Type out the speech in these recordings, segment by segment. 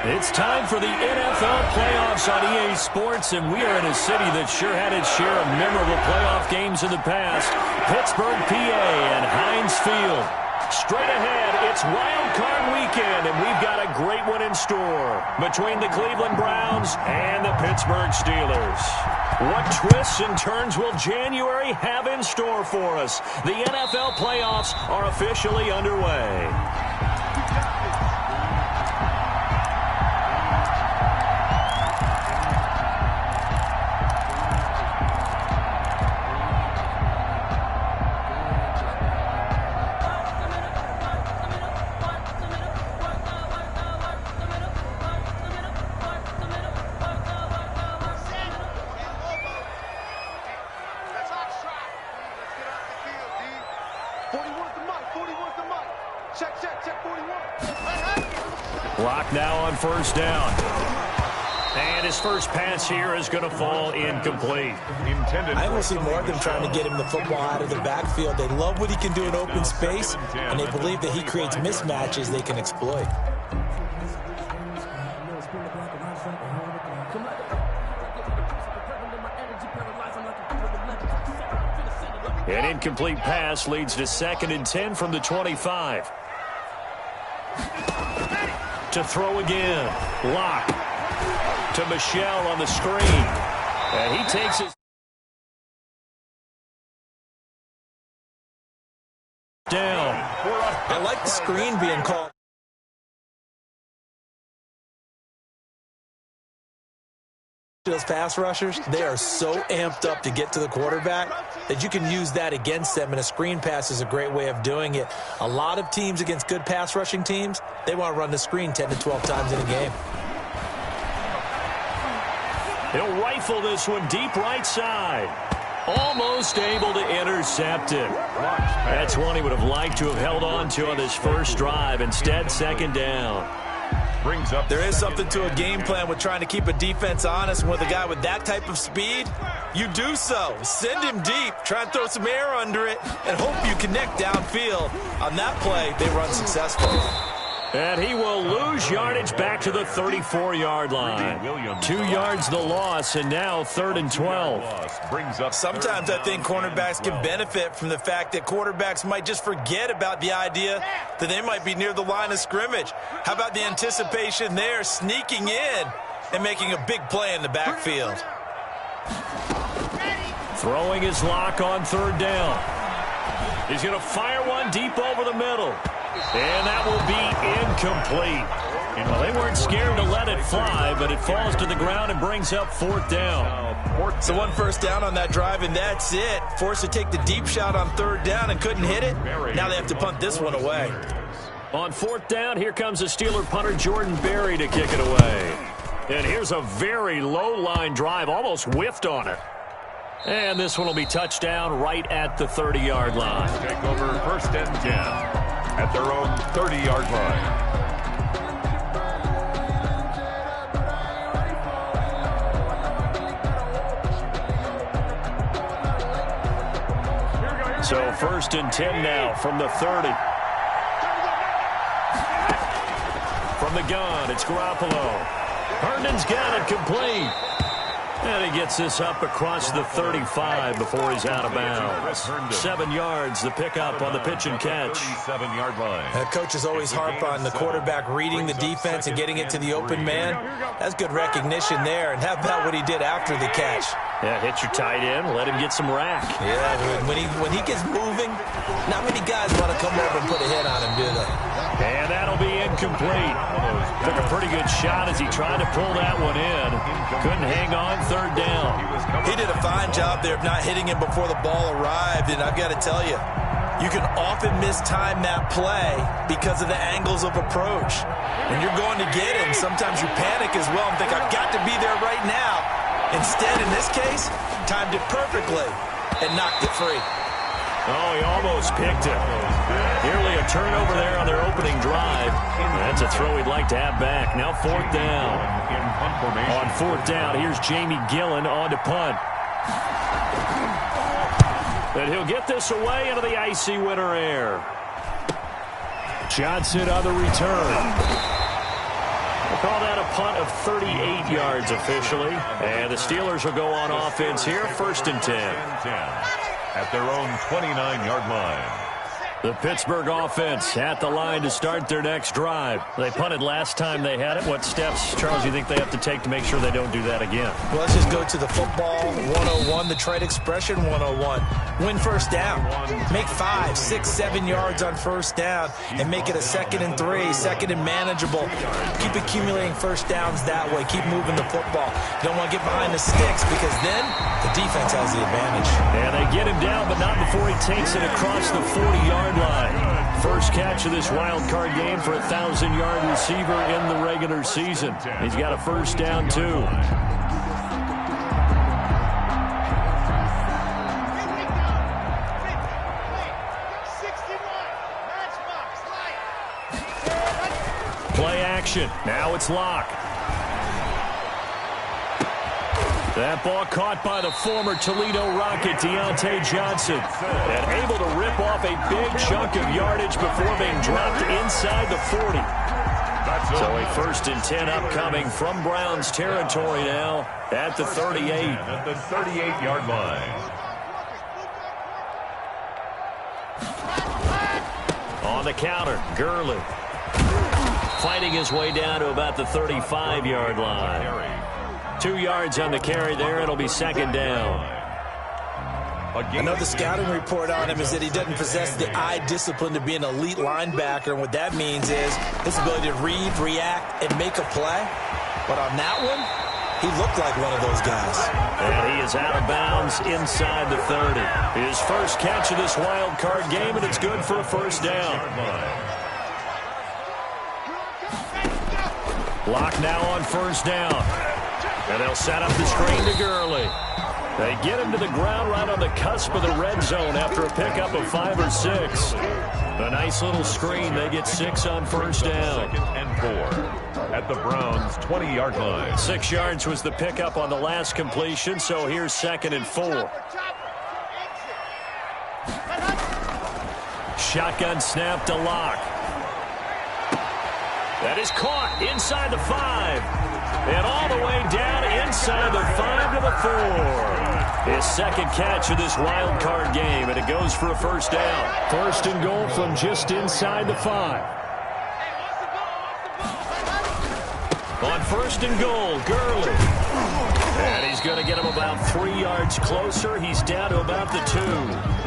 It's time for the NFL playoffs on EA Sports, and we are in a city that sure had its share of memorable playoff games in the past. Pittsburgh, PA, and Heinz Field. Straight ahead, it's Wildcard weekend, and we've got a great one in store between the Cleveland Browns and the Pittsburgh Steelers. What twists and turns will January have in store for us? The NFL playoffs are officially underway. Clock now on first down. And his first pass here is going to fall incomplete. I will see more of them trying to get him the football out of the backfield. They love what he can do in open space, and they believe that he creates mismatches they can exploit. An incomplete pass leads to 2nd and 10 from the 25. To throw again. Lock. To Michelle on the screen. And he takes his down. I like the screen being called. Those pass rushers, they are so amped up to get to the quarterback that you can use that against them, and a screen pass is a great way of doing it. A lot of teams against good pass rushing teams, they want to run the screen 10 to 12 times in a game. He'll rifle this one deep right side. Almost able to intercept it. That's one he would have liked to have held on to on this first drive. Instead, 2nd down. There is something to a game plan with trying to keep a defense honest. And with a guy with that type of speed, you do so. Send him deep, try and throw some air under it, and hope you connect downfield. On that play, they run successfully. And he will lose yardage back to the 34-yard line. 2 yards the loss, and now 3rd and 12. Sometimes I think cornerbacks can benefit from the fact that quarterbacks might just forget about the idea that they might be near the line of scrimmage. How about the anticipation there, sneaking in and making a big play in the backfield? Throwing his lock on 3rd down. He's going to fire one deep over the middle. And that will be incomplete. Well, they weren't scared to let it fly, but it falls to the ground and brings up 4th down. So 1 first down on that drive, and that's it. Forced to take the deep shot on 3rd down and couldn't hit it. Now they have to punt this one away. On 4th down, here comes the Steeler punter Jordan Berry to kick it away. And here's a very low-line drive, almost whiffed on it. And this one will be touchdown right at the 30-yard line. Take over 1st and 10. At their own 30-yard line. So 1st and 10 now from the 30. From the gun, it's Garoppolo. Herndon's got it complete. And he gets this up across the 35 before he's out of bounds. 7 yards, the pickup on the pitch and catch. 37-yard line. Coaches always harp on the quarterback reading the defense and getting it to the open man. That's good recognition there. And how about what he did after the catch? Yeah, hit your tight end, let him get some rack. Yeah, when he gets moving, not many guys want to come over and put a hit on him, do they? And that'll be incomplete. Took a pretty good shot as he tried to pull that one in. Couldn't hang on 3rd down. He did a fine job there of not hitting him before the ball arrived, and I've got to tell you, you can often mistime that play because of the angles of approach. When you're going to get him, sometimes you panic as well and think, I've got to be there right now. Instead, in this case, timed it perfectly and knocked it free. Oh, he almost picked it. Nearly a turnover there on their opening drive. That's a throw he'd like to have back. Now 4th down. On 4th down, here's Jamie Gillen on to punt. And he'll get this away into the icy winter air. Johnson on the return. Call that a punt of 38 yards officially. And the Steelers will go on offense here, 1st and 10. At their own 29-yard line. The Pittsburgh offense at the line to start their next drive. They punted last time they had it. What steps, Charles, do you think they have to take to make sure they don't do that again? Well, let's just go to the football 101, the trade expression 101. Win first down. Make 5, 6, 7 yards on first down and make it a 2nd and 3, 2nd and manageable. Keep accumulating first downs that way. Keep moving the football. You don't want to get behind the sticks because then the defense has the advantage. And they get him down, but not before he takes it across the 40-yard line. First catch of this wild card game for a 1,000-yard receiver in the regular season. He's got a first down, too. Play action. Now it's Locke. That ball caught by the former Toledo Rocket, Deontay Johnson. And able to rip off a big chunk of yardage before being dropped inside the 40. So a 1st and 10 upcoming from Browns territory now at the 38. At the 38-yard line. On the counter, Gurley. Fighting his way down to about the 35-yard line. 2 yards on the carry there. It'll be 2nd down. Another scouting report on him is that he doesn't possess the eye discipline to be an elite linebacker. And what that means is his ability to read, react, and make a play. But on that one, he looked like one of those guys. And he is out of bounds inside the 30. His first catch of this wild card game, and it's good for a first down. Locke now on first down. And they'll set up the screen to Gurley. They get him to the ground right on the cusp of the red zone after a pickup of 5 or 6. A nice little screen. They get 6 on first down. 2nd and 4 at the Browns' 20-yard line. 6 yards was the pickup on the last completion, so here's 2nd and 4. Shotgun snap to Locke. That is caught inside the 5. And all the way down inside the 5 to the 4. His second catch of this wild card game, and it goes for a first down. 1st and goal from just inside the 5. On 1st and goal, Gurley. And he's going to get him about 3 yards closer. He's down to about the 2.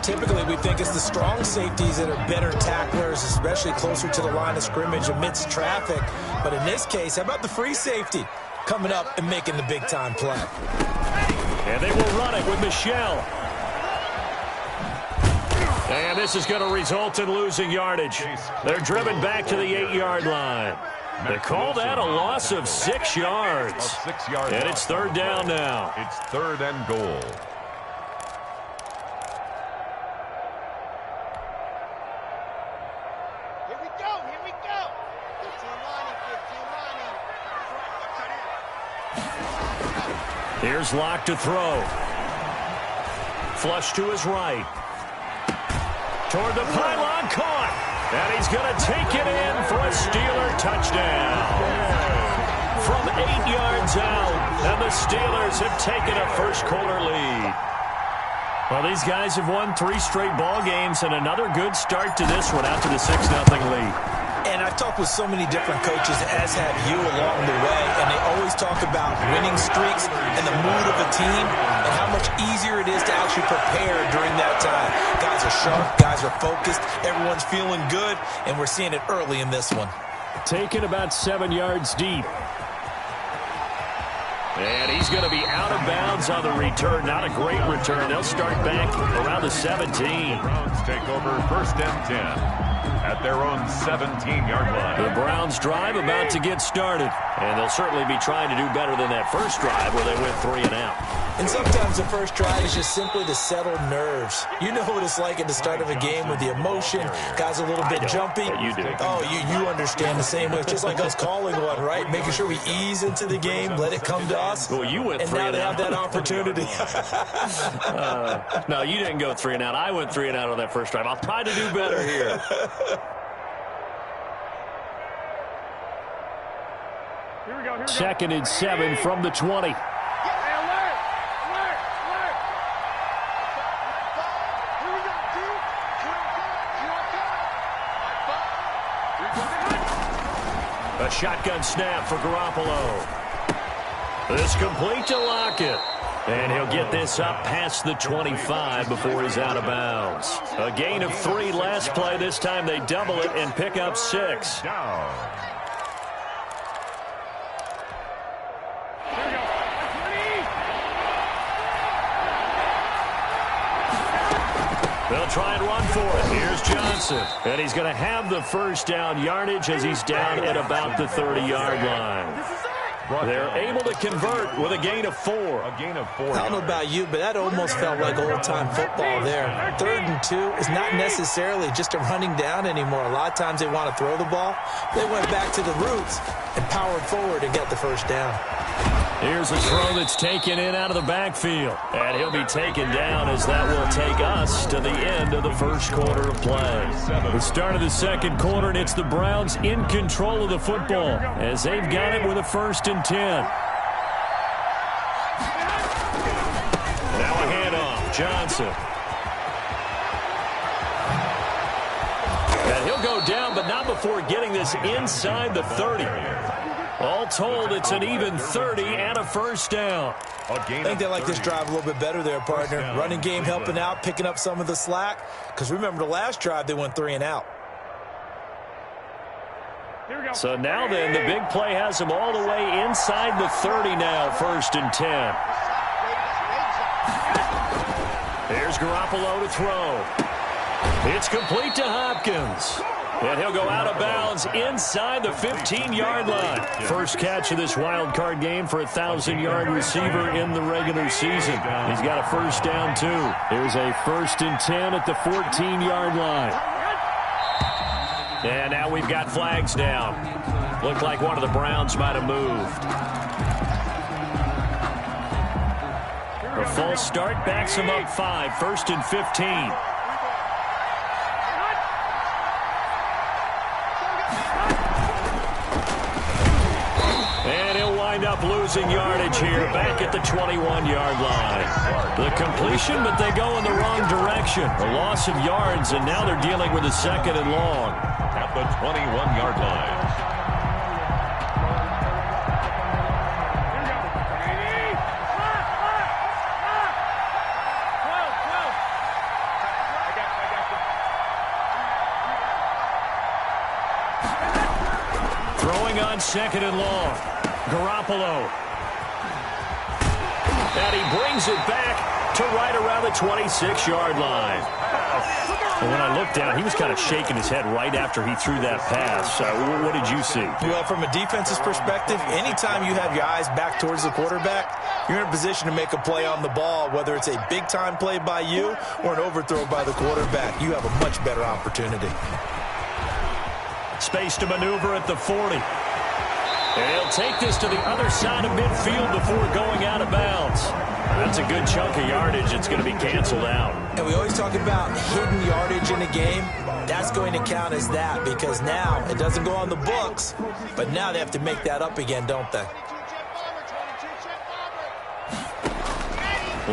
Typically, we think it's the strong safeties that are better tacklers, especially closer to the line of scrimmage amidst traffic. But in this case, how about the free safety coming up and making the big-time play? And they will run it with Michelle. And this is going to result in losing yardage. They're driven back to the 8-yard line. They call that a loss of 6 yards. And it's 3rd down now. It's 3rd and goal. Here's Locke to throw. Flush to his right. Toward the pylon, caught. And he's going to take it in for a Steeler touchdown. From 8 yards out, and the Steelers have taken a first-quarter lead. Well, these guys have won 3 straight ball games, and another good start to this one out to the 6-0 lead. And I've talked with so many different coaches, as have you along the way, and they always talk about winning streaks and the mood of a team and how much easier it is to actually prepare during that time. Guys are sharp, guys are focused, everyone's feeling good, and we're seeing it early in this one. Taken about 7 yards deep. And he's going to be out of bounds on the return. Not a great return. They'll start back around the 17. Browns take over 1st and 10. At their own 17-yard line. The Browns drive about to get started. And they'll certainly be trying to do better than that first drive where they went 3 and out. And sometimes the first drive is just simply to settle nerves. You know what it's like at the start of a game with the emotion. Guys a little bit jumpy. You do. Oh, you understand the same way. It's just like us calling one, right? Making sure we ease into the game, let it come to us. Well, you went 3 and out. And now they have that opportunity. No, you didn't go 3 and out. I went 3 and out on that first drive. I'll try to do better here. 2nd and 7 from the 20. A shotgun snap for Garoppolo. This complete to Lockett. And he'll get this up past the 25 before he's out of bounds. A gain of 3 last play. This time they double it and pick up 6. They'll try and run for it. Here's Johnson. And he's going to have the first down yardage as he's down at about the 30-yard line. They're able to convert with a gain of 4. I don't know about you, but that almost felt like old-time football there. 3rd and 2 is not necessarily just a running down anymore. A lot of times they want to throw the ball. They went back to the roots and powered forward and got the first down. Here's a throw that's taken in out of the backfield. And he'll be taken down as that will take us to the end of the first quarter of play. The start of the second quarter, and it's the Browns in control of the football as they've got it with a 1st and 10. Now a handoff. Johnson. And he'll go down, but not before getting this inside the 30. All told, it's an even 30 and a first down. I think they like this drive a little bit better there, partner. Running game helping out, picking up some of the slack. Because remember, the last drive, they went 3 and out. So now then, the big play has them all the way inside the 30 now, 1st and 10. There's Garoppolo to throw. It's complete to Hopkins. And he'll go out of bounds inside the 15-yard line. First catch of this wild card game for a 1,000-yard receiver in the regular season. He's got a first down, too. Here's a 1st and 10 at the 14-yard line. And now we've got flags down. Looked like one of the Browns might have moved. A false start backs him up 5, 1st and 15. Up losing yardage here back at the 21-yard line. The completion, but they go in the wrong direction. A loss of yards, and now they're dealing with a 2nd and long. At the 21-yard line. Throwing on 2nd and long. Garoppolo. And he brings it back to right around the 26-yard line. And when I looked down, he was kind of shaking his head right after he threw that pass. What did you see? Well, from a defense's perspective, anytime you have your eyes back towards the quarterback, you're in a position to make a play on the ball, whether it's a big-time play by you or an overthrow by the quarterback. You have a much better opportunity. Space to maneuver at the 40. And he'll take this to the other side of midfield before going out of bounds. That's a good chunk of yardage. It's going to be canceled out. And we always talk about hidden yardage in a game. That's going to count as that because now it doesn't go on the books, but now they have to make that up again, don't they?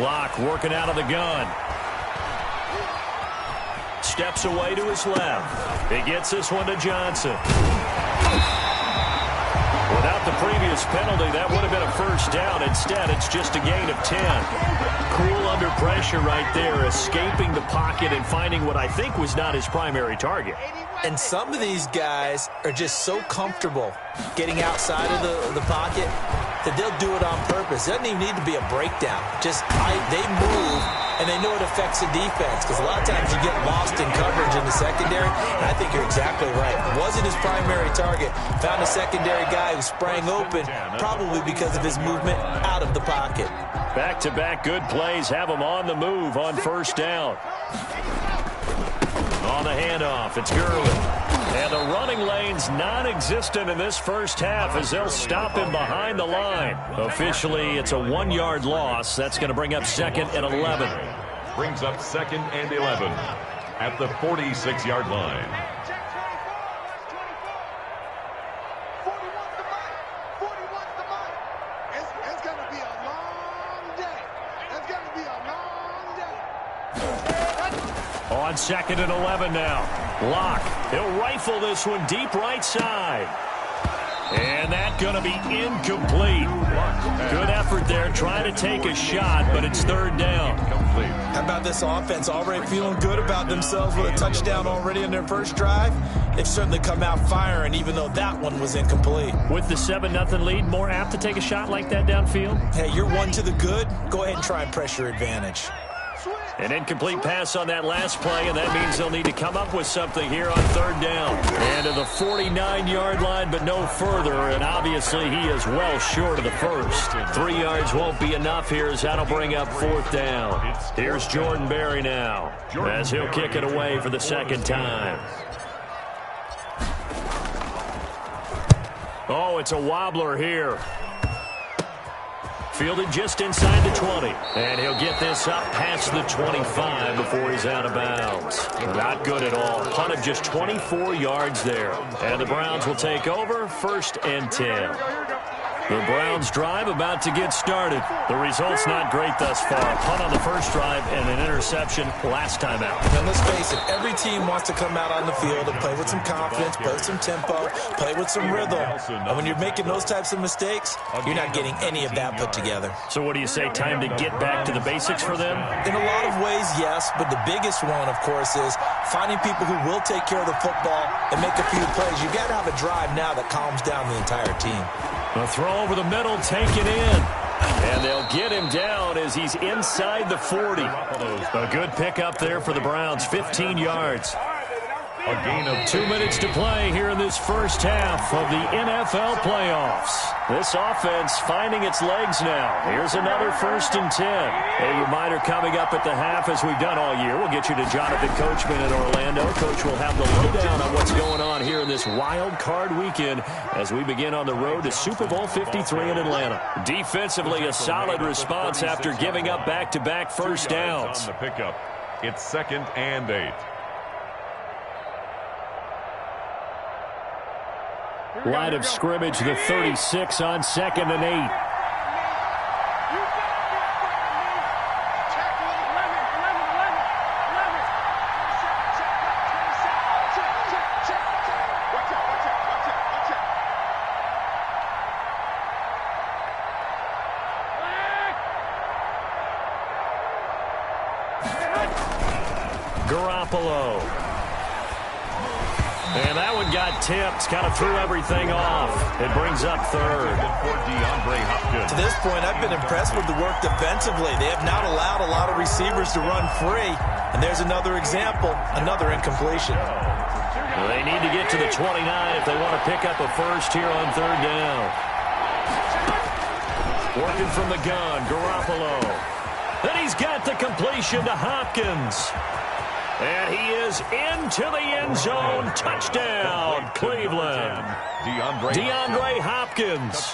Locke working out of the gun. Steps away to his left. He gets this one to Johnson. Without the previous penalty, that would have been a first down. Instead, it's just a gain of 10. Cool under pressure right there, escaping the pocket and finding what I think was not his primary target. And some of these guys are just so comfortable getting outside of the pocket that they'll do it on purpose. It doesn't even need to be a breakdown. Just they move, and they know it affects the defense because a lot of times you get lost in coverage in the secondary, and I think you're exactly right. Wasn't his primary target. Found a secondary guy who sprang open, probably because of his movement out of the pocket. Back-to-back good plays have him on the move on first down. On the handoff, it's Gurley. And the running lane's non-existent in this first half as they'll stop him behind the line. Officially, it's a 1-yard loss. That's going to bring up 2nd and 11. Brings up 2nd and 11 at the 46-yard line. On 2nd and 11 now. Locke. He'll rifle this one deep right side. And that's going to be incomplete. Good effort there trying to take a shot, but it's 3rd down. How about this offense already feeling good about themselves with a touchdown already in their first drive? They've certainly come out firing, even though that one was incomplete. With the 7-0 lead, more apt to take a shot like that downfield? Hey, you're one to the good. Go ahead and try and press your advantage. An incomplete pass on that last play, and that means they'll need to come up with something here on 3rd down. And to the 49-yard line, but no further, and obviously he is well short of the first. 3 yards won't be enough here as that'll bring up 4th down. Here's Jordan Berry now, as he'll kick it away for the 2nd time. Oh, it's a wobbler here. Fielded just inside the 20. And he'll get this up past the 25 before he's out of bounds. Not good at all. Punt of just 24 yards there. And the Browns will take over 1st and 10. The Browns drive about to get started. The result's not great thus far. A punt on the first drive and an interception last time out. And let's face it, every team wants to come out on the field and play with some confidence, play with some tempo, play with some rhythm. And when you're making those types of mistakes, you're not getting any of that put together. So what do you say, time to get back to the basics for them? In a lot of ways, yes, but the biggest one, of course, is finding people who will take care of the football and make a few plays. You've got to have a drive now that calms down the entire team. A throw over the middle, taken in. And they'll get him down as he's inside the 40. A good pickup there for the Browns, 15 yards. A gain of 2 minutes to play here in this first half of the NFL playoffs. This offense finding its legs now. Here's another 1st and 10. A reminder coming up at the half, as we've done all year. We'll get you to Jonathan Coachman in Orlando. Coach will have the lowdown on what's going on here in this wild card weekend as we begin on the road to Super Bowl 53 in Atlanta. Defensively, a solid response after giving up back-to-back first downs. On the pickup, it's 2nd and 8. Line of scrimmage, the 36 on 2nd and 8. Garoppolo. And that one got tipped, kind of threw everything off. It brings up 3rd. To this point, I've been impressed with the work defensively. They have not allowed a lot of receivers to run free. And there's another example, another incompletion. Well, they need to get to the 29 if they want to pick up a first here on 3rd down. Working from the gun, Garoppolo. Then he's got the completion to Hopkins. And he is into the end zone. Touchdown, Cleveland. DeAndre Hopkins,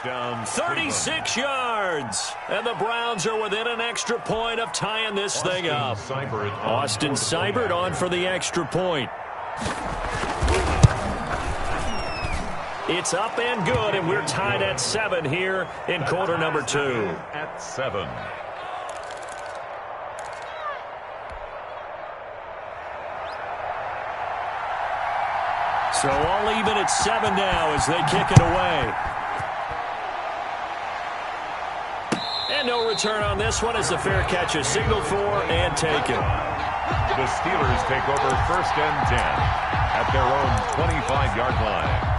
36 yards. And the Browns are within an extra point of tying this thing up. Austin Seibert on for the extra point. It's up and good, and we're tied at 7 here in quarter number 2. At 7. So all even at 7 now as they kick it away. And no return on this one as the fair catch is signaled for and taken. The Steelers take over 1st and 10 at their own 25-yard line.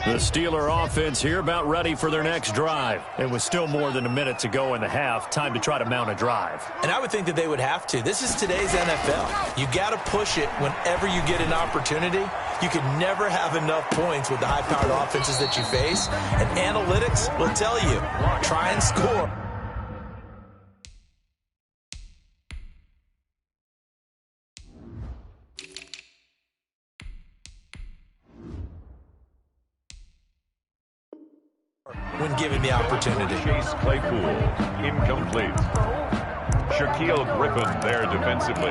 The Steeler offense here about ready for their next drive. It was still more than a minute to go in the half. Time to try to mount a drive. And I would think that they would have to. This is today's NFL. You got to push it whenever you get an opportunity. You can never have enough points with the high-powered offenses that you face. And analytics will tell you, try and score. when given the opportunity. Chase Claypool, incomplete. Shaquille Griffin there defensively.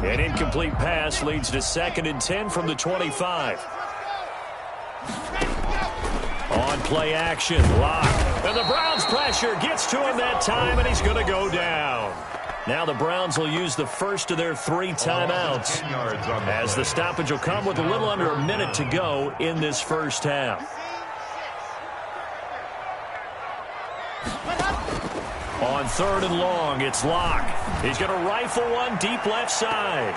An incomplete pass leads to 2nd and 10 from the 25. On play action, Lock. And the Browns pressure gets to him that time, and he's going to go down. Now the Browns will use the first of their 3 timeouts, as the stoppage will come with a little under a minute to go in this first half. On 3rd and long, it's Lock. He's going to rifle one deep left side.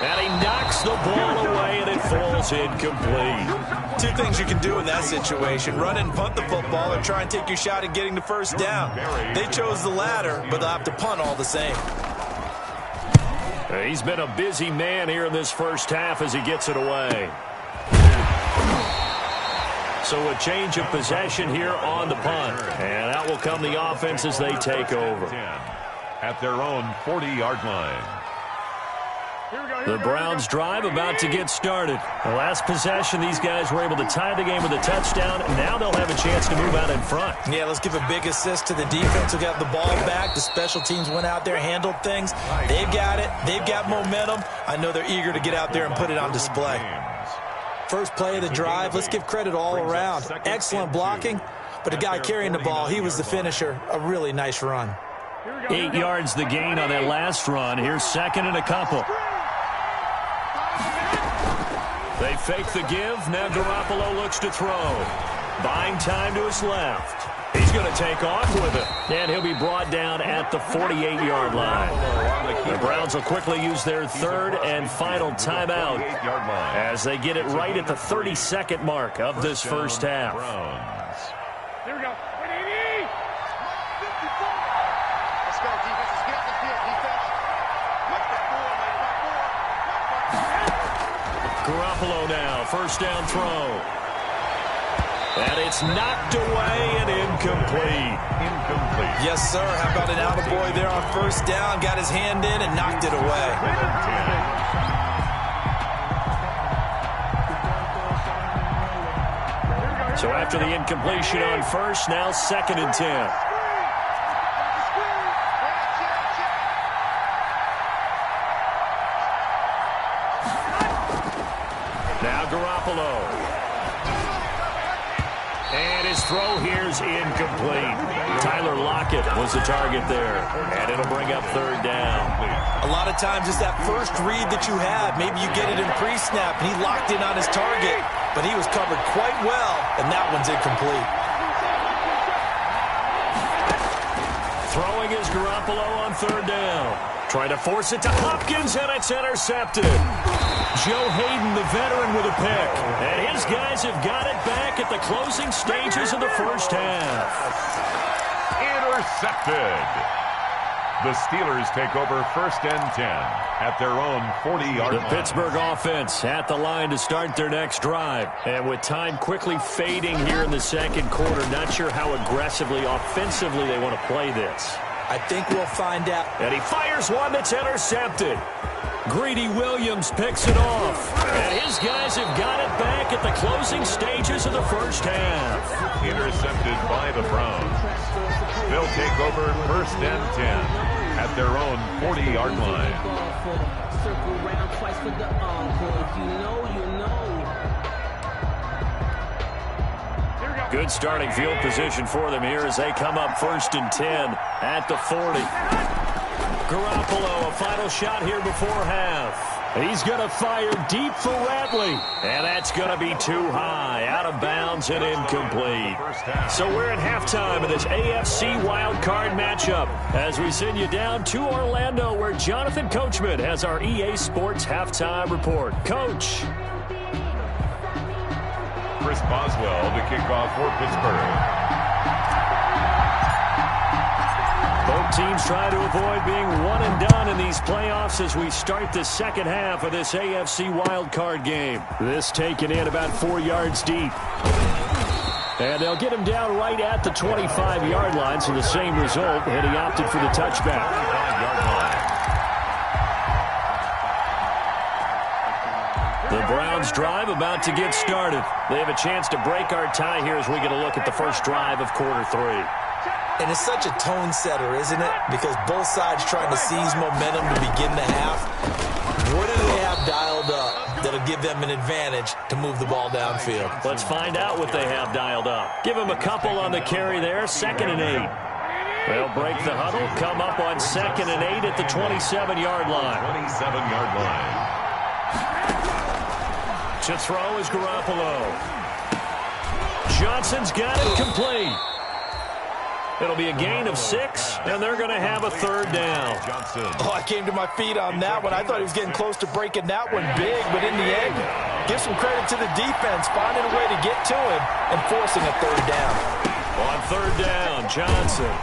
And he knocks the ball away, and it falls incomplete. 2 things you can do in that situation: run and punt the football, or try and take your shot at getting the first down. They chose the latter, but they'll have to punt all the same. He's been a busy man here in this first half as he gets it away. So a change of possession here on the punt. And out will come the offense as they take over. At their own 40-yard line. The Browns drive about to get started. The last possession, these guys were able to tie the game with a touchdown. Now they'll have a chance to move out in front. Yeah, let's give a big assist to the defense who got the ball back. The special teams went out there, handled things. They've got it. They've got momentum. I know they're eager to get out there and put it on display. First play of the drive, let's give credit all around. Excellent blocking, but the guy carrying the ball, he was the finisher. A really nice run. 8 yards the gain on that last run. Here's 2nd and a couple. They fake the give. Now Garoppolo looks to throw. Buying time to his left. He's going to take off with it. And he'll be brought down at the 48-yard line. The Browns will quickly use their 3rd and final timeout as they get it right at the 32nd mark of this first half. Here we go. Let's go, defense. Let's get the field, defense. Garoppolo now, first down throw. And it's knocked away and incomplete. Yes, sir. How about an attaboy there on first down? Got his hand in and knocked it away. So after the incompletion on first, now 2nd and 10. Now Garoppolo. And his throw here's incomplete. Tyler Lockett was the target there. And it'll bring up 3rd down. A lot of times it's that first read that you have. Maybe you get it in pre-snap, and he locked in on his target. But he was covered quite well, and that one's incomplete. Throwing is Garoppolo on 3rd down. Trying to force it to Hopkins, and it's intercepted. Joe Hayden, the veteran, with a pick. And his guys have got it back at the closing stages of the first half. Intercepted. The Steelers take over 1st and 10 at their own 40-yard line. The Pittsburgh offense at the line to start their next drive. And with time quickly fading here in the 2nd quarter, not sure how aggressively, offensively they want to play this. I think we'll find out. And he fires one that's intercepted. Greedy Williams picks it off. And his guys have got it back at the closing stages of the first half. Intercepted by the Browns. They'll take over 1st and 10 at their own 40-yard line. Circle round twice for the encore. If you know, you know. Good starting field position for them here as they come up 1st and 10 at the 40. Garoppolo, a final shot here before half. He's going to fire deep for Ratley. And that's going to be too high, out of bounds and incomplete. So we're at halftime of this AFC Wildcard matchup as we send you down to Orlando where Jonathan Coachman has our EA Sports halftime report. Coach. Chris Boswell to kick off for Pittsburgh. Both teams try to avoid being one and done in these playoffs as we start the second half of this AFC wildcard game. This taken in about 4 yards deep. And they'll get him down right at the 25-yard line, so the same result, and he opted for the touchback. Browns drive about to get started. They have a chance to break our tie here as we get a look at the first drive of quarter 3. And it's such a tone setter, isn't it? Because both sides trying to seize momentum to begin the half. What do they have dialed up that'll give them an advantage to move the ball downfield? Let's find out what they have dialed up. Give them a couple on the carry there, 2nd and 8. They'll break the huddle, come up on 2nd and 8 at the 27-yard line. 27-yard line. To throw is Garoppolo. Johnson's got it complete. It'll be a gain of 6, and they're going to have a 3rd down. Oh, I came to my feet on that one. I thought he was getting close to breaking that one big, but in the end, give some credit to the defense, finding a way to get to him and forcing a 3rd down. On 3rd down, Johnson.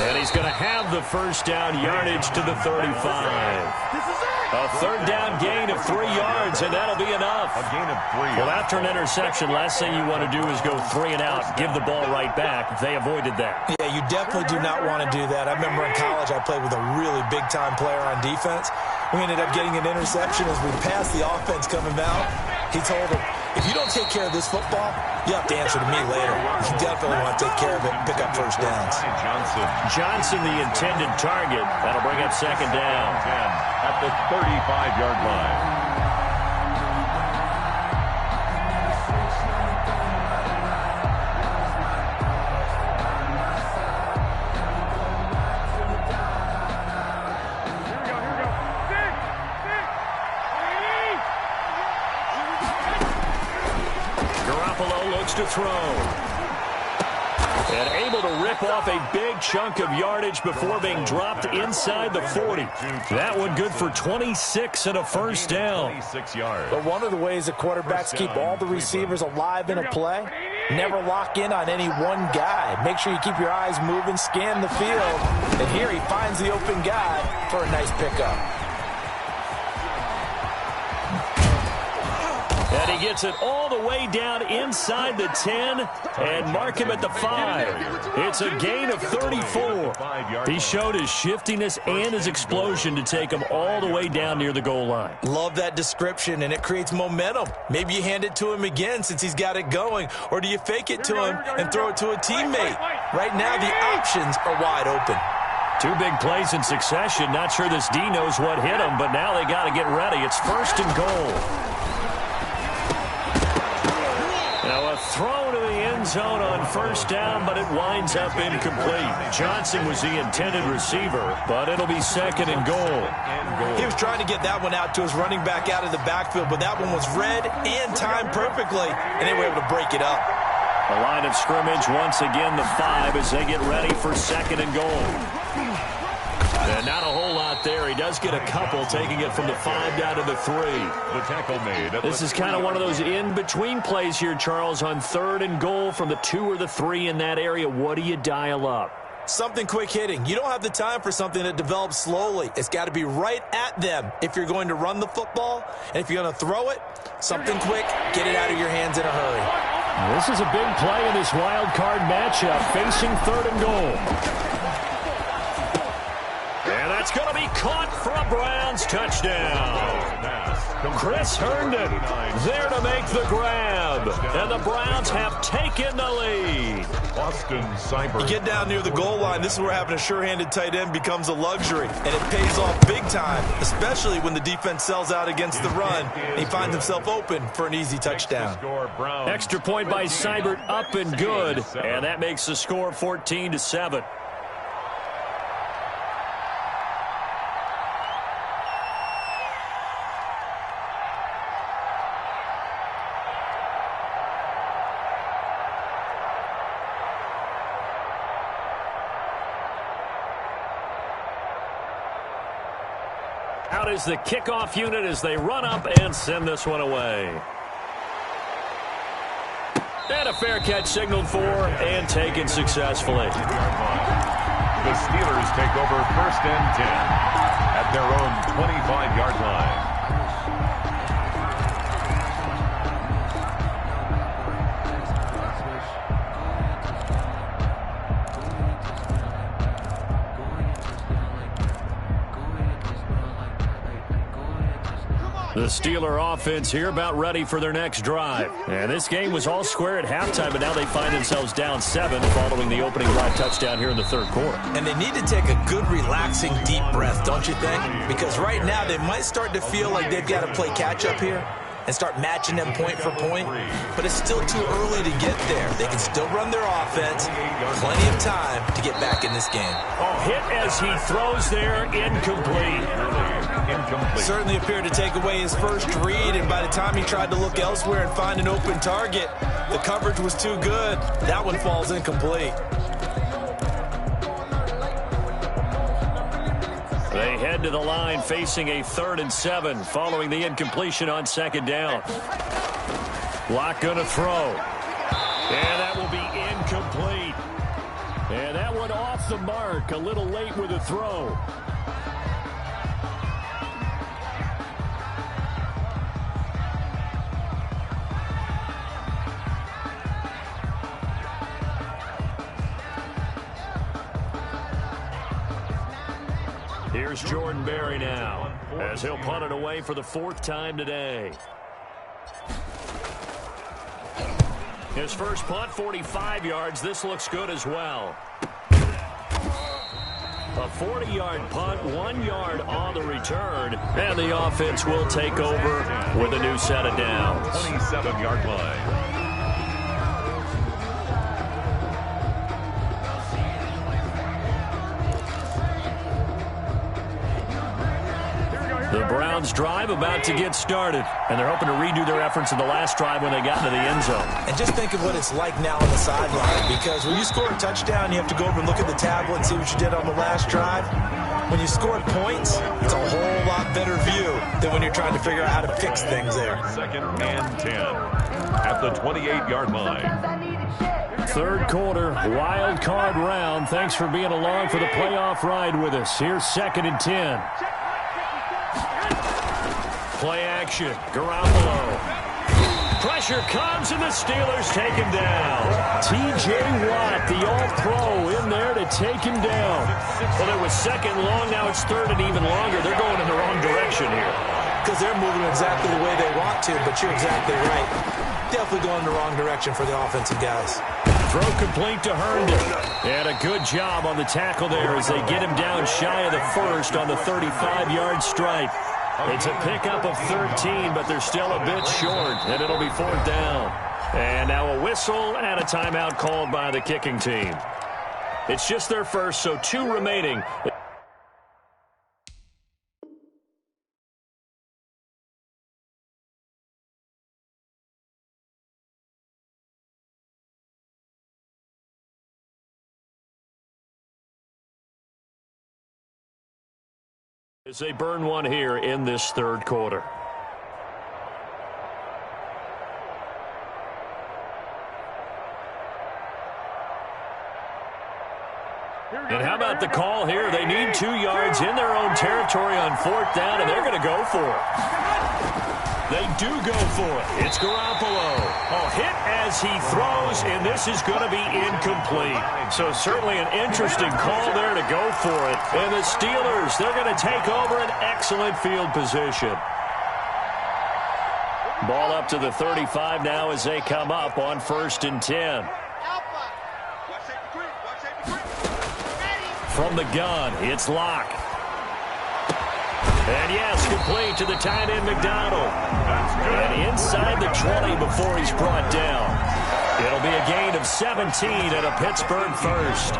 And he's going to have the first down yardage to the 35. A 3rd down gain of 3 yards, and that'll be enough. A gain of 3. Well, after an interception, last thing you want to do is go 3 and out, give the ball right back. They avoided that. Yeah, you definitely do not want to do that. I remember in college I played with a really big-time player on defense. We ended up getting an interception as we passed the offense coming out. He told him, if you don't take care of this football, you have to answer to me later. You definitely want to take care of it and pick up first downs. Johnson, the intended target. That'll bring up 2nd down. 10 at the 35-yard line. To throw. And able to rip off a big chunk of yardage before being dropped inside the 40. That one good for 26 and a first down. 26 yards. But one of the ways the quarterbacks keep all the receivers alive in a play, never lock in on any one guy. Make sure you keep your eyes moving, scan the field. And here he finds the open guy for a nice pickup. And he gets it all the way down inside the 10 and mark him at the 5. It's a gain of 34. He showed his shiftiness and his explosion to take him all the way down near the goal line. Love that description, and it creates momentum. Maybe you hand it to him again since he's got it going, or do you fake it to him and throw it to a teammate? Right now, the options are wide open. 2 big plays in succession. Not sure this D knows what hit him, but now they got to get ready. It's 1st and goal. Now a throw to the end zone on 1st down, but it winds up incomplete. Johnson was the intended receiver, but it'll be 2nd and goal. He was trying to get that one out to his running back out of the backfield, but that one was read and timed perfectly, and they were able to break it up. The line of scrimmage, once again, the 5 as they get ready for 2nd and goal. And not a whole lot there. He does get a couple, taking it from the 5 down to the 3. The tackle made. This is kind of one of those in-between plays here, Charles, on 3rd and goal from the 2 or the 3 in that area. What do you dial up? Something quick hitting. You don't have the time for something that develops slowly. It's got to be right at them if you're going to run the football. And if you're going to throw it, something quick, get it out of your hands in a hurry. This is a big play in this wild card matchup, facing 3rd and goal. And that's going to be caught for a Browns touchdown. Chris Herndon there to make the grab. And the Browns have taken the lead. Austin Seibert. You get down near the goal line, this is where having a sure-handed tight end becomes a luxury. And it pays off big time, especially when the defense sells out against the run. And he finds himself open for an easy touchdown. Extra point by Seibert, up and good. And that makes the score 14-7. Out is the kickoff unit as they run up and send this one away. And a fair catch signaled for and taken successfully. The Steelers take over 1st and 10 at their own 25-yard line. The Steeler offense here about ready for their next drive. And this game was all square at halftime, but now they find themselves down 7 following the opening drive touchdown here in the third quarter. And they need to take a good, relaxing, deep breath, don't you think? Because right now they might start to feel like they've got to play catch-up here and start matching them point for point. But it's still too early to get there. They can still run their offense. Plenty of time to get back in this game. Oh, hit as he throws there, incomplete. Certainly appeared to take away his first read, and by the time he tried to look elsewhere and find an open target, the coverage was too good. That one falls incomplete. They head to the line facing a 3rd and 7 following the incompletion on 2nd down. Block going to throw. And that will be incomplete. And that one off the mark. A little late with a throw. Here's Jordan Berry now, as he'll punt it away for the 4th time today. His first punt, 45 yards. This looks good as well. A 40-yard punt, 1 yard on the return. And the offense will take over with a new set of downs. 27-yard line. The Browns drive about to get started, and they're hoping to redo their efforts in the last drive when they got into the end zone. And just think of what it's like now on the sideline, because when you score a touchdown, you have to go over and look at the tablet and see what you did on the last drive. When you score points, it's a whole lot better view than when you're trying to figure out how to fix things there. 2nd and 10 at the 28-yard line. 3rd quarter, wild card round. Thanks for being along for the playoff ride with us. Here's 2nd and 10. Play action. Garoppolo. Pressure comes, and the Steelers take him down. T.J. Watt, the all-pro, in there to take him down. Well, it was 2nd long. Now it's 3rd and even longer. They're going in the wrong direction here. Because they're moving exactly the way they want to, but you're exactly right. Definitely going in the wrong direction for the offensive guys. Throw complete to Herndon. And a good job on the tackle there as they get him down shy of the 1st on the 35-yard stripe. It's a pickup of 13, but they're still a bit short, and it'll be 4th down. And now a whistle and a timeout called by the kicking team. It's just their first, so 2 remaining. As they burn one here in this 3rd quarter. And how about the call here? They need 2 yards in their own territory on 4th down, and they're going to go for it. They do go for it. It's Garoppolo. A hit as he throws, and this is going to be incomplete. So certainly an interesting call there to go for it. And the Steelers, they're going to take over an excellent field position. Ball up to the 35 now as they come up on 1st and 10. From the gun, it's Locke. And yes, complete to the tight end McDonald. And inside the 20 before he's brought down. It'll be a gain of 17 and a Pittsburgh first.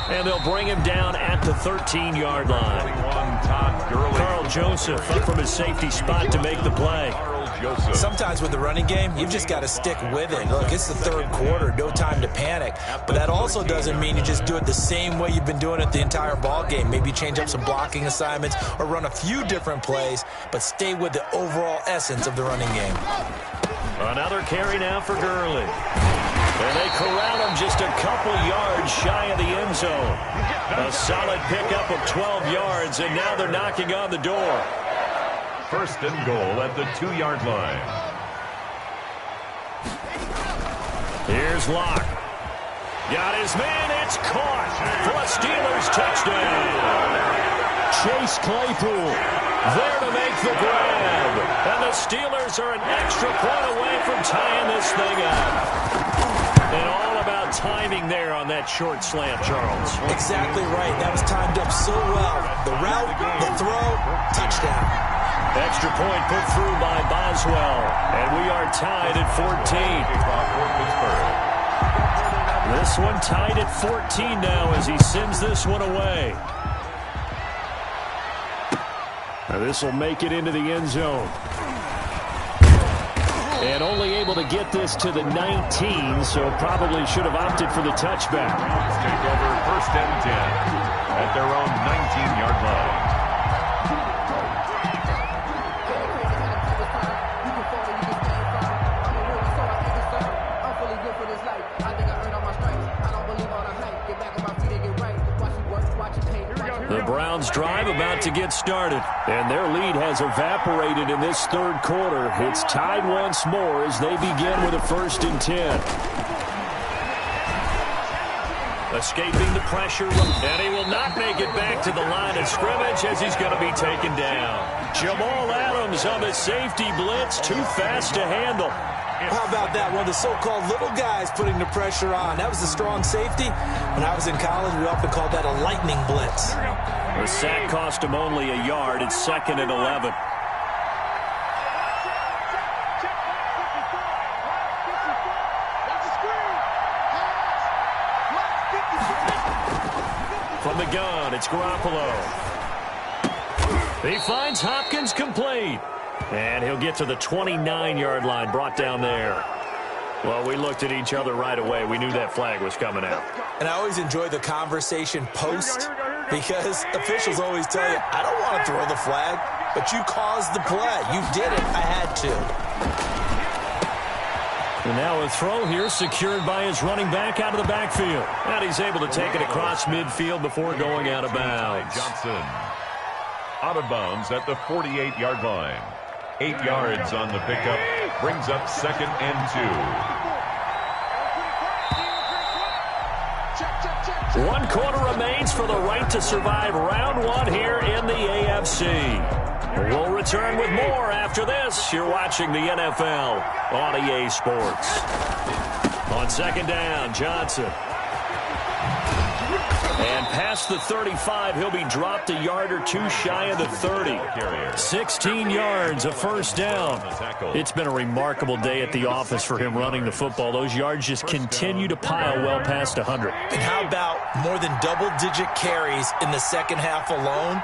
And they'll bring him down at the 13-yard line. Carl Joseph up from his safety spot to make the play. Sometimes with the running game, you've just got to stick with it. Look, it's the 3rd quarter, no time to panic. But that also doesn't mean you just do it the same way you've been doing it the entire ball game. Maybe change up some blocking assignments or run a few different plays, but stay with the overall essence of the running game. Another carry now for Gurley. And they corral him just a couple yards shy of the end zone. A solid pickup of 12 yards, and now they're knocking on the door. 1st and goal at the 2-yard line. Here's Locke. Got his man. It's caught for a Steelers touchdown. Chase Claypool there to make the grab. And the Steelers are an extra point away from tying this thing up. And all about timing there on that short slant, Charles. Exactly right. That was timed up so well. The route, the throw, touchdown. Extra point put through by Boswell. And we are tied at 14. This one tied at 14 now as he sends this one away. Now this will make it into the end zone. And only able to get this to the 19, so probably should have opted for the touchback. Take over 1st and 10 at their own 19-yard line. The Browns drive about to get started, and their lead has evaporated in this third quarter. It's tied once more as they begin with a 1st and 10. Escaping the pressure, and he will not make it back to the line of scrimmage as he's going to be taken down. Jamal Adams on the safety blitz, too fast to handle. How about that? One of the so-called little guys putting the pressure on. That was a strong safety. When I was in college, we often called that a lightning blitz. The sack cost him only a yard. It's 2nd and 11. From the gun, it's Garoppolo. He finds Hopkins complete. And he'll get to the 29-yard line, brought down there. Well, we looked at each other right away. We knew that flag was coming out. And I always enjoy the conversation post because officials always tell you, I don't want to throw the flag, but you caused the play. You did it. I had to. And now a throw here secured by his running back out of the backfield. And he's able to take it across midfield before going out of bounds. Johnson out of bounds at the 48-yard line. 8 yards on the pickup, brings up 2nd and 2. 1 quarter remains for the right to survive round 1 here in the AFC. We'll return with more after this. You're watching the NFL on EA Sports. On 2nd down, Johnson. And past the 35, he'll be dropped a yard or 2 shy of the 30. 16 yards, a 1st down. It's been a remarkable day at the office for him running the football. Those yards just continue to pile well past 100. And how about more than double-digit carries in the second half alone?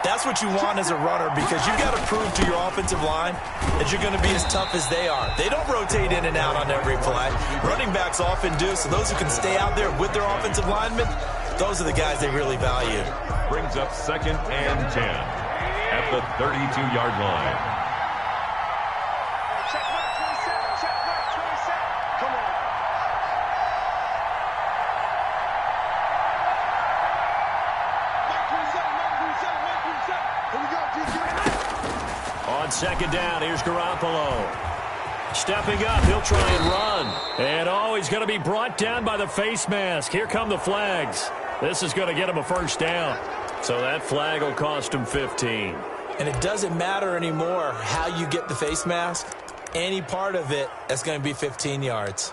That's what you want as a runner because you've got to prove to your offensive line that you're going to be as tough as they are. They don't rotate in and out on every play. Running backs often do, so those who can stay out there with their offensive linemen, those are the guys they really value. Brings up 2nd and 10 at the 32-yard line. Check mark 27, check mark 27. Come on. Here we go, on 2nd down, here's Garoppolo. Stepping up, he'll try and run. And oh, he's going to be brought down by the face mask. Here come the flags. This is going to get him a 1st down. So that flag will cost him 15. And it doesn't matter anymore how you get the face mask. Any part of it, that's going to be 15 yards.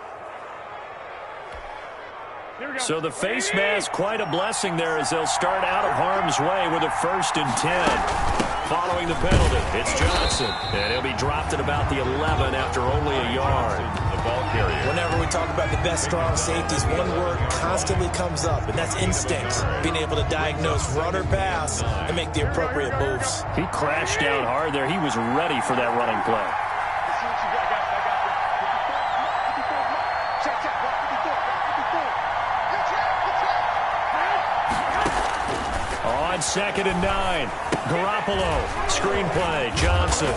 So the face mask, quite a blessing there as they'll start out of harm's way with a 1st and 10. Following the penalty, it's Johnson. And he'll be dropped at about the 11 after only a yard. The ball carrier. Whenever we talk about the best strong safeties, one word constantly comes up, and that's instinct. Being able to diagnose run or pass and make the appropriate moves. He crashed down hard there. He was ready for that running play. On 2nd and 9, Garoppolo, screenplay, Johnson.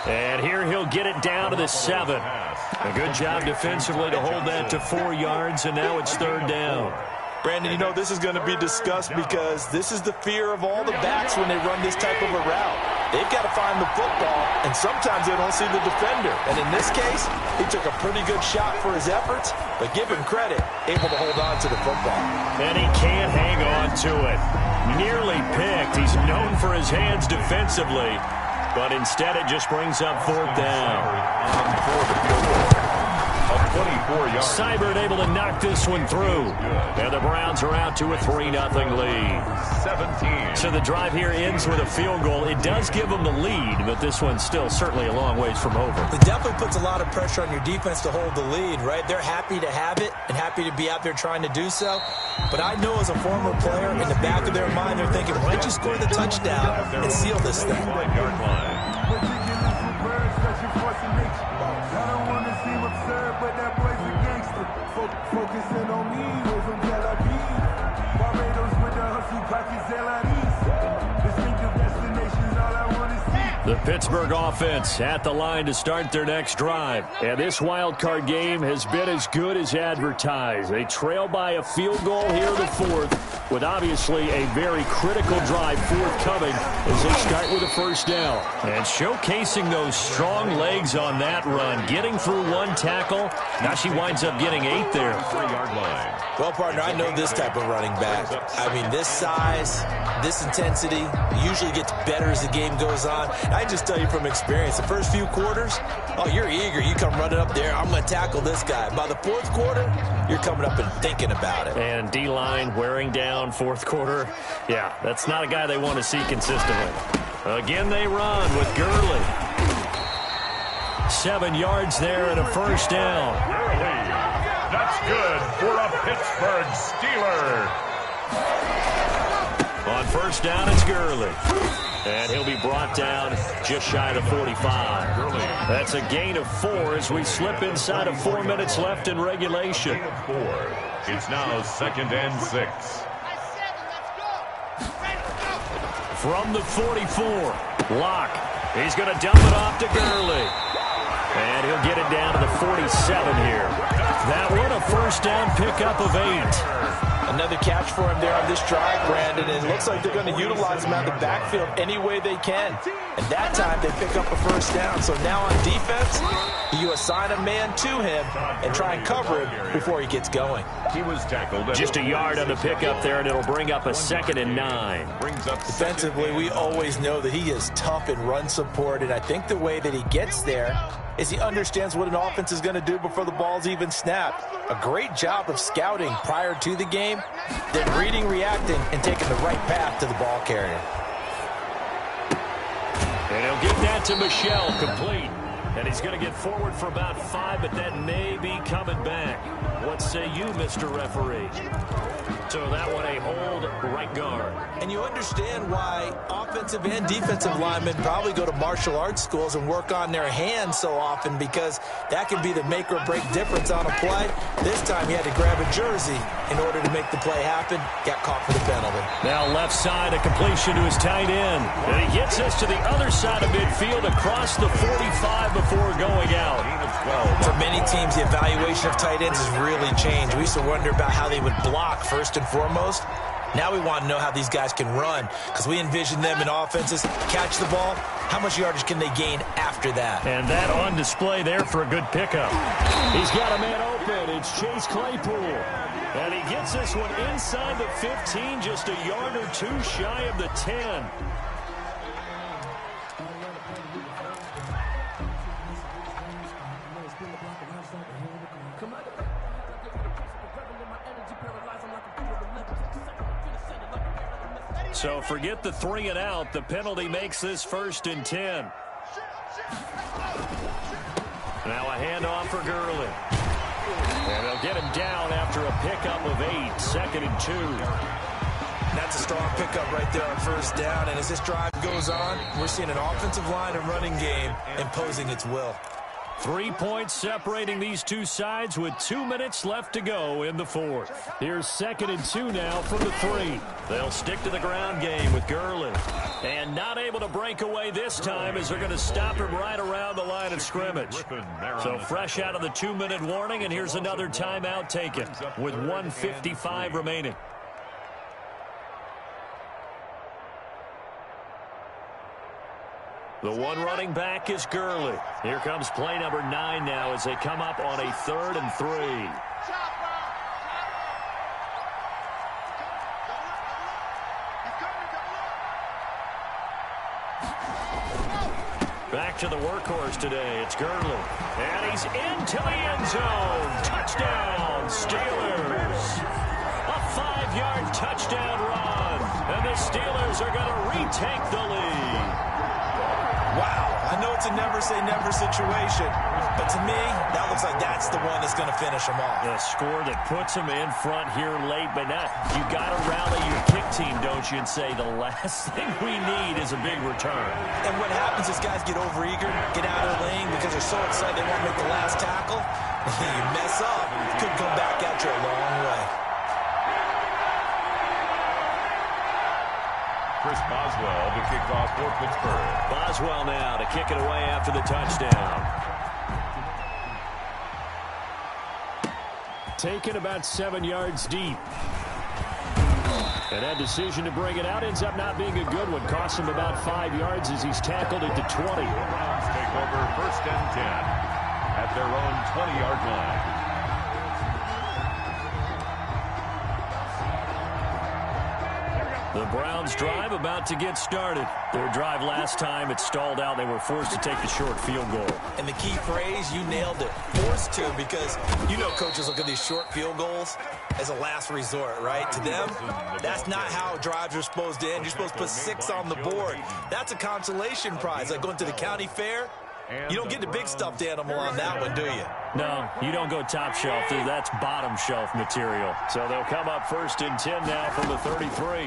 And here he'll get it down to the 7. A good job defensively to hold that to 4 yards, and now it's 3rd down. Brandon, you know, this is going to be discussed because this is the fear of all the backs when they run this type of a route. They've got to find the football and sometimes they don't see the defender. And in this case, he took a pretty good shot for his efforts, but give him credit, able to hold on to the football. And he can't hang on to it. Nearly picked. He's known for his hands defensively, but instead it just brings up fourth down. 24-yard. Seibert able to knock this one through. And the Browns are out to a 3-0 lead. 17. So the drive here ends with a field goal. It does give them the lead, but this one's still certainly a long ways from over. It definitely puts a lot of pressure on your defense to hold the lead, right? They're happy to have it and happy to be out there trying to do so. But I know as a former player, in the back of their mind, they're thinking, why don't you score the touchdown and seal this thing? 5-yard line. But that boy's a gangster. Focusing on me, we're from Tel Aviv. Barbados with the hustle, pockets LREs. Distinctive destinations, all I want to see. The Pittsburgh offense at the line to start their next drive. And this wild card game has been as good as advertised. They trail by a field goal here in the fourth, with obviously a very critical drive forthcoming as they start with a first down. And showcasing those strong legs on that run, getting through one tackle. Now she winds up getting 8 there. 3-yard line. Well, partner, I know this type of running back. I mean, this size, this intensity usually gets better as the game goes on. I just tell you from experience, the first few quarters, oh, you're eager. You come running up there, I'm going to tackle this guy. By the fourth quarter, you're coming up and thinking about it. And D-line wearing down fourth quarter. Yeah, that's not a guy they want to see consistently. Again, they run with Gurley. 7 yards there and a first down. Gurley. That's good for a Pittsburgh Steeler. On first down, it's Gurley. And he'll be brought down just shy of the 45. That's a gain of 4 as we slip inside of 4 minutes left in regulation. Gain of 4. It's now 2nd and 6. From the 44, Locke. He's going to dump it off to Gurley. And he'll get it down to the 47 here. That one, a first down pickup of 8. Another catch for him there on this drive, Brandon, and it looks like they're going to utilize him out of the backfield any way they can. And that time, they pick up a first down. So now on defense, you assign a man to him and try and cover him before he gets going. He was tackled. Just a yard on the pickup there, and it'll bring up a 2nd and 9. Brings up Defensively, we always know that he is tough in run support, and I think the way that he gets there is he understands what an offense is going to do before the ball's even snapped. A great job of scouting prior to the game, then reading, reacting, and taking the right path to the ball carrier. And he'll get that to Michel, complete. And he's going to get forward for about 5, but that may be coming back. What say you, Mr. Referee? So that one a hold, right guard. And you understand why offensive and defensive linemen probably go to martial arts schools and work on their hands so often, because that can be the make or break difference on a play. This time he had to grab a jersey in order to make the play happen. Got caught for the penalty. Now left side, a completion to his tight end. And he gets us to the other side of midfield across the 45 before going out. For many teams, the evaluation of tight ends has really changed. We used to wonder about how they would block first and foremost. Now we want to know how these guys can run, because we envision them in offenses catch the ball. How much yardage can they gain after that? And that on display there for a good pickup. He's got a man open. It's Chase Claypool. And he gets this one inside the 15, just a yard or 2 shy of the 10. So forget the 3 and out. The penalty makes this 1st and 10. Now a handoff for Gurley. And they'll get him down after a pickup of 8. 2nd and 2. That's a strong pickup right there on first down. And as this drive goes on, we're seeing an offensive line and running game imposing its will. 3 points separating these two sides with 2 minutes left to go in the fourth. Here's 2nd and 2 now from the 3. They'll stick to the ground game with Gurley. And not able to break away this time as they're going to stop him right around the line of scrimmage. So fresh out of the 2-minute warning, and here's another timeout taken with 1:55 remaining. The one running back is Gurley. Here comes play number 9 now as they come up on a 3rd and 3. Back to the workhorse today. It's Gurley. And he's into the end zone. Touchdown, Steelers. A 5-yard touchdown run. And the Steelers are going to retake the lead. Wow, I know it's a never-say-never situation, but to me, that looks like that's the one that's going to finish them off. The score that puts them in front here late, but now you got to rally your kick team, don't you, and say the last thing we need is a big return. And what happens is guys get overeager, get out of their lane because they're so excited they want to make the last tackle. You mess up, could come back at you a long way. Chris Boswell to kick off for Pittsburgh. Boswell now to kick it away after the touchdown. Taken about 7 yards deep. And that decision to bring it out ends up not being a good one. Costs him about 5 yards as he's tackled it to 20. The Browns take over 1st and 10 at their own 20-yard line. The Browns drive about to get started. Their drive last time, it stalled out. They were forced to take the short field goal. And the key phrase, you nailed it. Forced to, because you know coaches look at these short field goals as a last resort, right? To them, that's not how drives are supposed to end. You're supposed to put 6 on the board. That's a consolation prize, like going to the county fair. You don't get the big stuffed animal on that one, do you? No, you don't go top shelf. That's bottom shelf material. So they'll come up 1st and 10 now from the 33.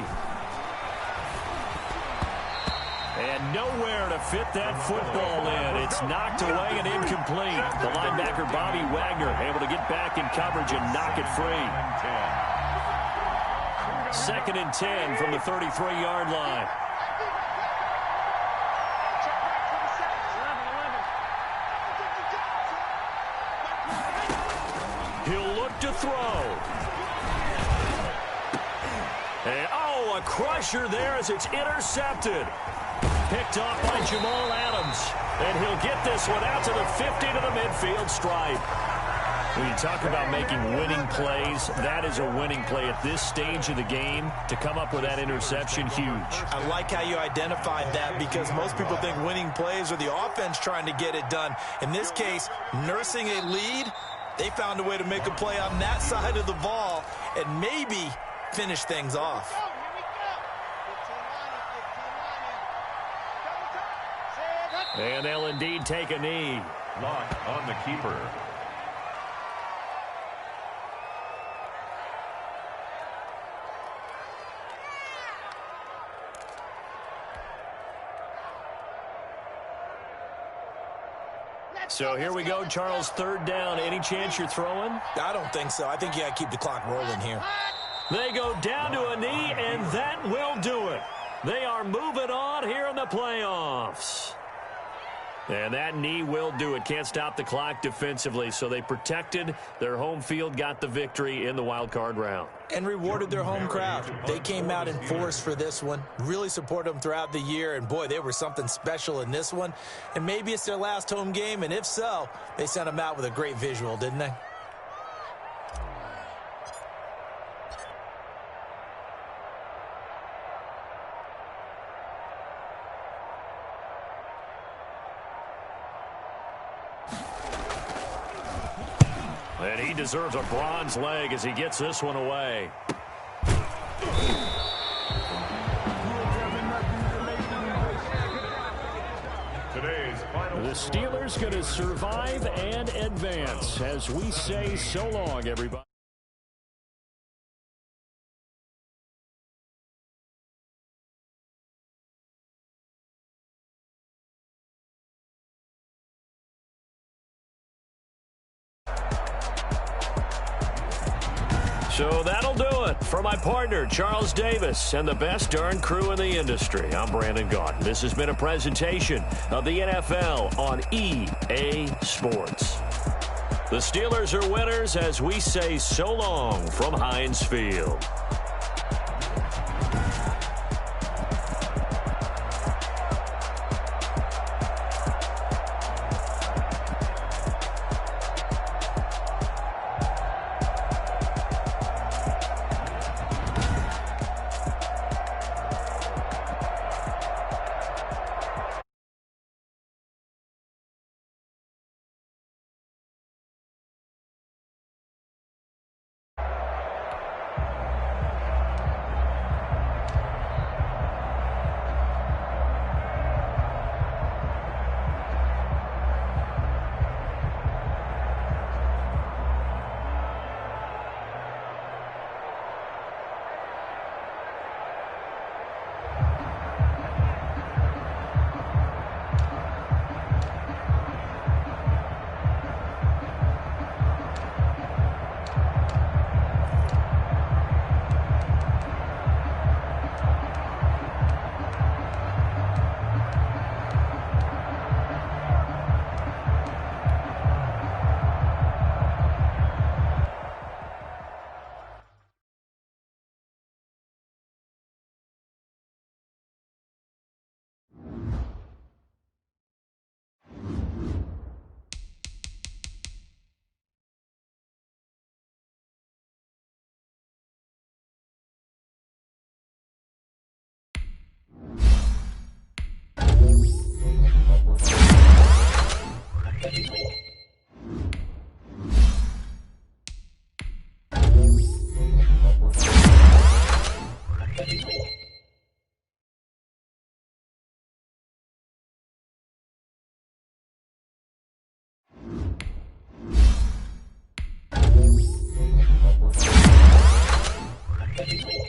And nowhere to fit that football in. It's knocked away and incomplete. The linebacker, Bobby Wagner, able to get back in coverage and knock it free. 2nd and 10 from the 33-yard line. He'll look to throw. And, a crusher there as it's intercepted. Picked off by Jamal Adams. And he'll get this one out to the 50 to the midfield stripe. When you talk about making winning plays, that is a winning play at this stage of the game. To come up with that interception, huge. I like how you identified that because most people think winning plays are the offense trying to get it done. In this case, nursing a lead, they found a way to make a play on that side of the ball and maybe finish things off. And they'll indeed take a knee. Lock on the keeper. So here we go, Charles, 3rd down. Any chance you're throwing? I don't think so. I think you got to keep the clock rolling here. They go down to a knee, and that will do it. They are moving on here in the playoffs. And that knee will do it. Can't stop the clock defensively, so they protected their home field, got the victory in the wild card round. And rewarded their home crowd. They came out in force for this one, really supported them throughout the year, and boy, they were something special in this one. And maybe it's their last home game, and if so, they sent them out with a great visual, didn't they? And he deserves a bronze leg as he gets this one away. The Steelers going to survive and advance as we say so long, everybody. So that'll do it for my partner, Charles Davis, and the best darn crew in the industry. I'm Brandon Gaudin. This has been a presentation of the NFL on EA Sports. The Steelers are winners as we say so long from Heinz Field. You